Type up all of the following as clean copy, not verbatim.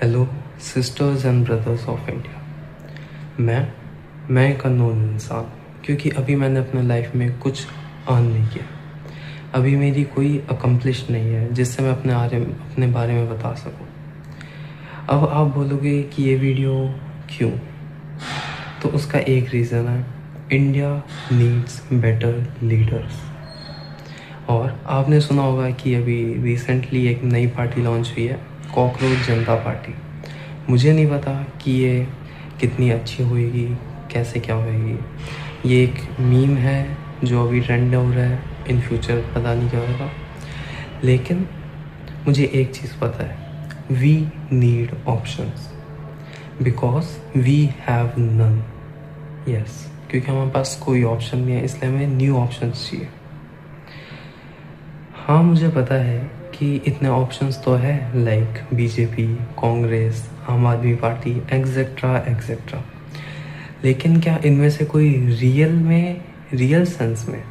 Hello sisters and brothers of India. मैं एक unknown इंसान, क्योंकि अभी मैंने अपने लाइफ में कुछ अर्न नहीं किया। अभी मेरी कोई अकम्पलिश नहीं है जिससे मैं अपने बारे में बता सकूं। अब आप बोलोगे कि ये वीडियो क्यों, तो उसका एक रीज़न है, इंडिया नीड्स बेटर लीडर्स। और आपने सुना होगा कि अभी रिसेंटली एक नई पार्टी लॉन्च हुई है, कॉकरोच जनता पार्टी। मुझे नहीं पता कि ये कितनी अच्छी होएगी, कैसे क्या होएगी। ये एक मीम है जो अभी ट्रेंड हो रहा है, इन फ्यूचर पता नहीं क्या होगा। लेकिन मुझे एक चीज़ पता है, we need options because we have none. Yes, क्योंकि हमारे पास कोई ऑप्शन नहीं है, इसलिए हमें न्यू ऑप्शंस चाहिए। हाँ, मुझे पता है कि इतने ऑप्शंस तो है, लाइक बीजेपी, कांग्रेस, आम आदमी पार्टी, एग्जेट्रा एग्जेट्रा। लेकिन क्या इनमें से कोई रियल सेंस में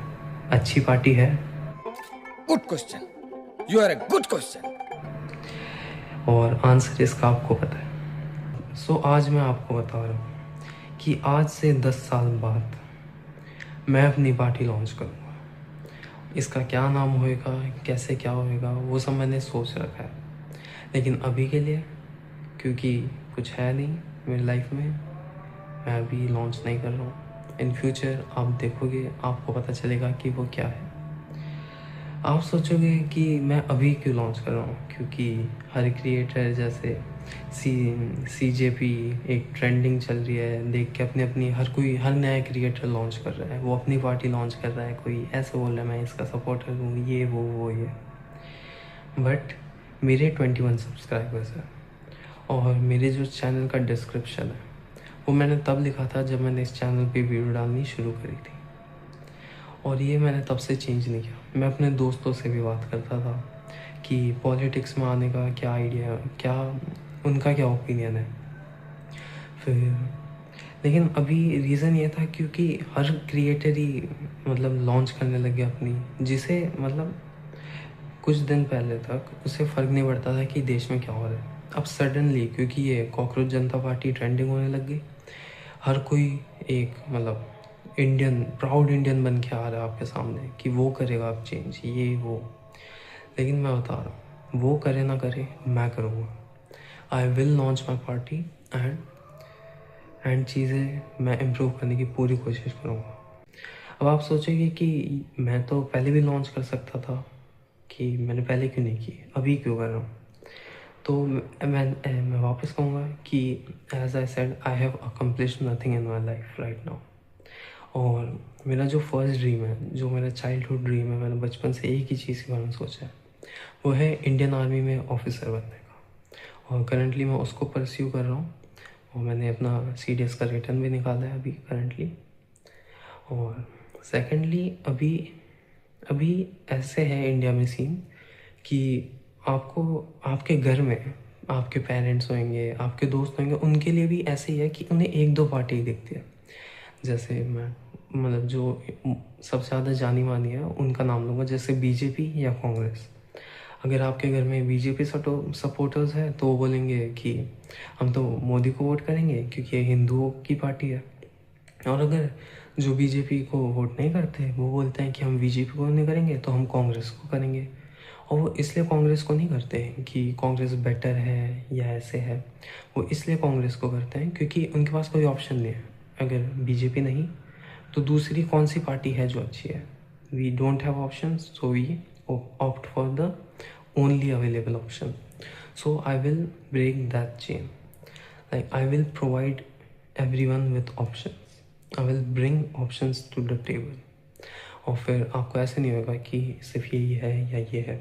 अच्छी पार्टी है? Good question, you are a good question. और आंसर इसका आपको पता है। सो आज मैं आपको बता रहा हूँ कि आज से 10 साल बाद मैं अपनी पार्टी लॉन्च करूँगा। इसका क्या नाम होएगा, कैसे क्या होएगा, वो सब मैंने सोच रखा है। लेकिन अभी के लिए, क्योंकि कुछ है नहीं मेरी लाइफ में, मैं अभी लॉन्च नहीं कर रहा हूँ। इन फ्यूचर आप देखोगे, आपको पता चलेगा कि वो क्या है। आप सोचोगे कि मैं अभी क्यों लॉन्च कर रहा हूँ, क्योंकि हर क्रिएटर जैसे CJP एक ट्रेंडिंग चल रही है, देख के अपनी हर नया क्रिएटर लॉन्च कर रहा है, वो अपनी पार्टी लॉन्च कर रहा है, कोई ऐसे बोल रहा है मैं इसका सपोर्टर हूँ, ये वो ये। बट मेरे 21 सब्सक्राइबर्स हैं, और मेरे जो चैनल का डिस्क्रिप्शन है वो मैंने तब लिखा था जब मैंने इस चैनल पे वीडियो डालनी शुरू करी थी। और ये मैंने तब से चेंज नहीं किया। मैं अपने दोस्तों से भी बात करता था कि पॉलिटिक्स में आने का क्या आइडिया, क्या उनका क्या ओपिनियन है। फिर लेकिन अभी रीज़न ये था क्योंकि हर क्रिएटर ही लॉन्च करने लग गया अपनी, जिसे कुछ दिन पहले तक उसे फ़र्क नहीं पड़ता था कि देश में क्या हो रहा है। अब सडनली, क्योंकि ये कॉकरोच जनता पार्टी ट्रेंडिंग होने लग गई, हर कोई एक इंडियन, प्राउड इंडियन बन के आ रहा है आपके सामने कि वो करेगा अब चेंज, ये वो। लेकिन मैं बता रहा हूँ, वो करे ना करे, मैं करूँगा। I will launch my party and चीज़ें मैं इम्प्रूव करने की पूरी कोशिश करूँगा। अब आप सोचेंगे कि मैं तो पहले भी लॉन्च कर सकता था, कि मैंने पहले क्यों नहीं की, अभी क्यों कर रहा हूँ। तो मैं वापस कहूँगा कि as I said, I have accomplished nothing in my life right now. और मेरा जो फर्स्ट ड्रीम है, जो मेरा चाइल्डहुड ड्रीम है, मैंने बचपन से एक ही चीज़ के बारे में सोचा है, वो है इंडियन आर्मी में ऑफिसर बनने का। और करंटली मैं उसको परस्यू कर रहा हूँ, और मैंने अपना CDS का रिटर्न भी निकाला है अभी करंटली। और सेकेंडली, अभी ऐसे है इंडिया में सीन कि आपको आपके घर में आपके पेरेंट्स होंगे, आपके दोस्त होंगे, उनके लिए भी ऐसे ही है कि उन्हें एक दो पार्टी ही दिखती है। जैसे मैं जो सबसे ज़्यादा जानी मानी है उनका नाम लूँगा, जैसे बीजेपी या कांग्रेस। अगर आपके घर में बीजेपी सपोर्टर्स हैं तो वो बोलेंगे कि हम तो मोदी को वोट करेंगे क्योंकि ये हिंदुओं की पार्टी है। और अगर जो बीजेपी को वोट नहीं करते, वो बोलते हैं कि हम बीजेपी को नहीं करेंगे तो हम कांग्रेस को करेंगे। और वो इसलिए कांग्रेस को नहीं करते हैं कि कांग्रेस बेटर है या ऐसे है, वो इसलिए कांग्रेस को करते हैं क्योंकि उनके पास कोई ऑप्शन नहीं है। अगर बीजेपी नहीं तो दूसरी कौन सी पार्टी है जो अच्छी है। We don't have option, so we opt for the only available option. So I will break that chain, like I will provide everyone with options. I will bring options to the table. और फिर आपको ऐसे नहीं होगा कि सिर्फ यही है या ये है।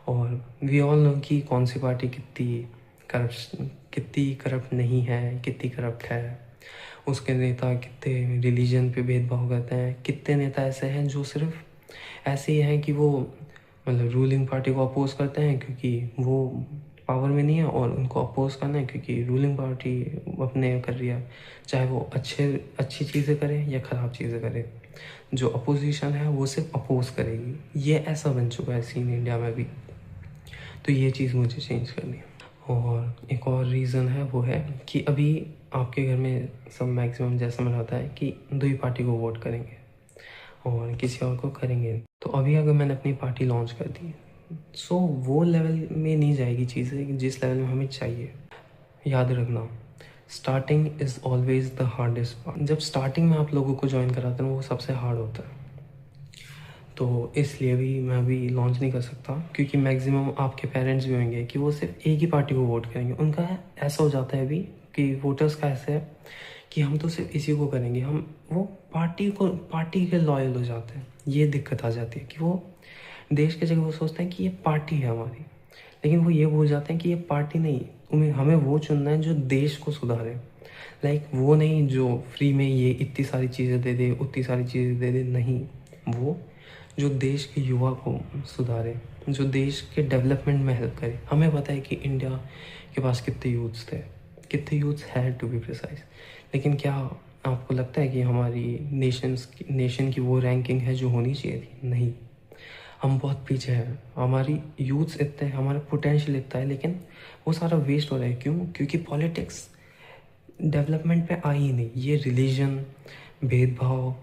और वी ऑल नो कि कौन सी पार्टी कितनी करप्ट नहीं है, कितनी करप्ट है। उसके नेता कितने रिलीजन पे भेदभाव करते हैं, कितने नेता ऐसे हैं जो सिर्फ ऐसे ही हैं कि वो रूलिंग पार्टी को अपोज करते हैं क्योंकि वो पावर में नहीं है, और उनको अपोज करना है क्योंकि रूलिंग पार्टी अपने कर रही है, चाहे वो अच्छी चीज़ें करे या ख़राब चीज़ें करे। जो अपोजिशन है वो सिर्फ अपोज करेगी। ये ऐसा बन चुका है सीन इंडिया में भी। तो ये चीज़ मुझे चेंज करनी है। और एक और रीज़न है, वो है कि अभी आपके घर में सब मैक्सिमम जैसा मैंने बताया कि दो ही पार्टी को वोट करेंगे और किसी और को करेंगे। तो अभी अगर मैंने अपनी पार्टी लॉन्च कर दी, सो वो लेवल में नहीं जाएगी चीज़ें जिस लेवल में हमें चाहिए। याद रखना, starting is always the hardest part. जब स्टार्टिंग में आप लोगों को ज्वाइन कराते हैं वो सबसे हार्ड होता है। तो इसलिए भी मैं अभी लॉन्च नहीं कर सकता, क्योंकि मैक्सिमम आपके पेरेंट्स भी होंगे कि वो सिर्फ एक ही पार्टी को वोट करेंगे। उनका ऐसा हो जाता है अभी कि वोटर्स का ऐसा है कि हम तो सिर्फ इसी को करेंगे, हम वो पार्टी के लॉयल हो जाते हैं। ये दिक्कत आ जाती है कि वो देश की जगह वो सोचते हैं कि ये पार्टी है हमारी, लेकिन वो ये भूल जाते हैं कि ये पार्टी नहीं, हमें वो चुनना है जो देश को सुधारे। वो नहीं जो फ्री में ये इतनी सारी चीज़ें दे दे, उतनी सारी चीज़ें दे दे, नहीं, वो जो देश के युवा को सुधारे, जो देश के डेवलपमेंट में हेल्प करे। हमें पता है कि इंडिया के पास कितने यूथ्स है टू बी प्रिसाइज, लेकिन क्या आपको लगता है कि हमारी नेशन की वो रैंकिंग है जो होनी चाहिए थी? नहीं, हम बहुत पीछे हैं। हमारी यूथ्स इतने, हमारा पोटेंशियल इतना है, लेकिन वो सारा वेस्ट हो रहा है। क्यों? क्योंकि पॉलिटिक्स डेवलपमेंट पे आई ही नहीं। ये रिलीजन, भेदभाव,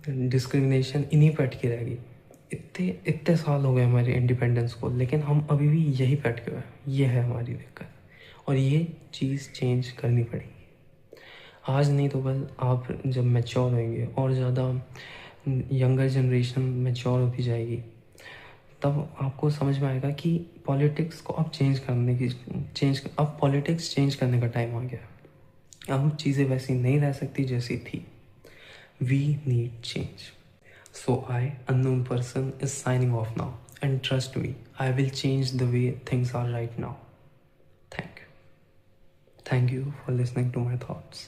डिस्क्रिमिनेशन इन्हीं पे अटकी रह गई। इतने साल हो गए हमारे इंडिपेंडेंस को, लेकिन हम अभी भी यही पे अटके हुए हैं। ये है हमारी दिक्कत, और ये चीज़ चेंज करनी पड़ेगी। आज नहीं तो कल आप जब मैच्योर होंगे और ज़्यादा यंगर जनरेशन मैच्योर होती जाएगी, तब आपको समझ में आएगा कि पॉलिटिक्स को अब अब पॉलिटिक्स चेंज करने का टाइम आ गया। अब चीज़ें वैसी नहीं रह सकती जैसी थी। We need change. So I, unknown person, is signing off now. And trust me, I will change the way things are right now. Thank you. Thank you for listening to my thoughts.